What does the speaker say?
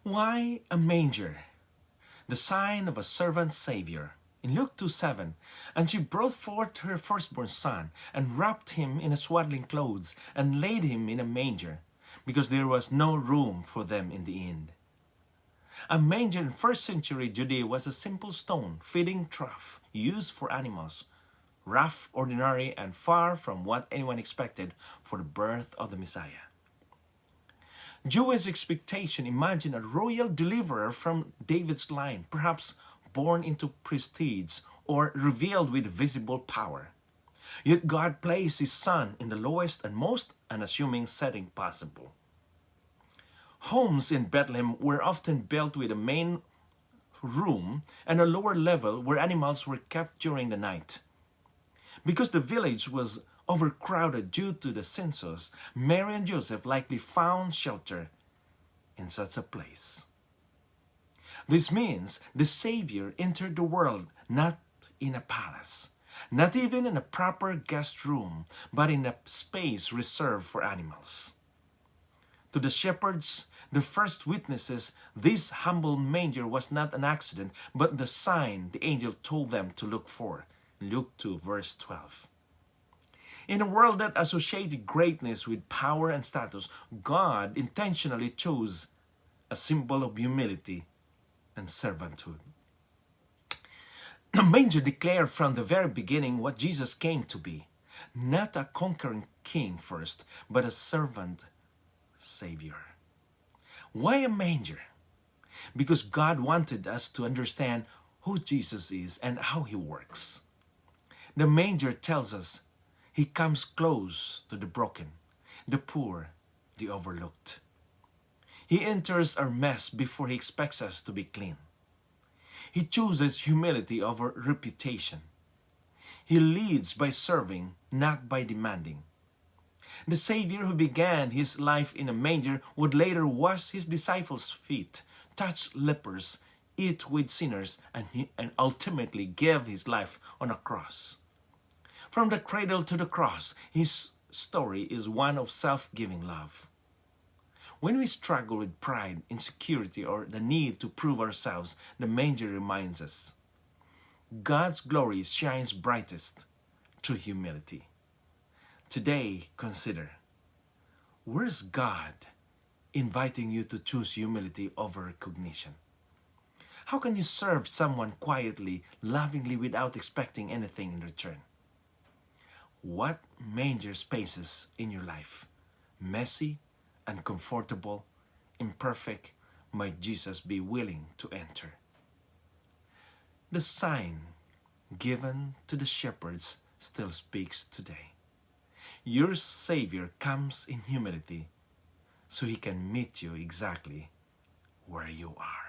Why a manger? The sign of a servant Savior. In Luke 2:7, and she brought forth her firstborn son, and wrapped him in swaddling clothes, and laid him in a manger, because there was no room for them in the inn. A manger in first century Judea was a simple stone feeding trough used for animals, rough, ordinary, and far from what anyone expected for the birth of the Messiah. Jewish expectation imagined a royal deliverer from David's line, perhaps born into prestige or revealed with visible power. Yet God placed his son in the lowest and most unassuming setting possible. Homes in Bethlehem were often built with a main room and a lower level where animals were kept during the night. Because the village was overcrowded due to the census, Mary and Joseph likely found shelter in such a place. This means the Savior entered the world not in a palace, not even in a proper guest room, but in a space reserved for animals. To the shepherds, the first witnesses, this humble manger was not an accident, but the sign the angel told them to look for. Luke 2, verse 12. In a world that associated greatness with power and status, God intentionally chose a symbol of humility and servanthood. The manger declared from the very beginning what Jesus came to be, not a conquering king first, but a servant Savior. Why a manger? Because God wanted us to understand who Jesus is and how he works. The manger tells us he comes close to the broken, the poor, the overlooked. He enters our mess before he expects us to be clean. He chooses humility over reputation. He leads by serving, not by demanding. The Savior who began his life in a manger would later wash his disciples' feet, touch lepers, eat with sinners, and ultimately give his life on a cross. From the cradle to the cross, his story is one of self-giving love. When we struggle with pride, insecurity, or the need to prove ourselves, the manger reminds us God's glory shines brightest through humility. Today, consider, where's God inviting you to choose humility over recognition? How can you serve someone quietly, lovingly, without expecting anything in return? What manger spaces in your life, messy, uncomfortable, imperfect, might Jesus be willing to enter? The sign given to the shepherds still speaks today. Your Savior comes in humility so he can meet you exactly where you are.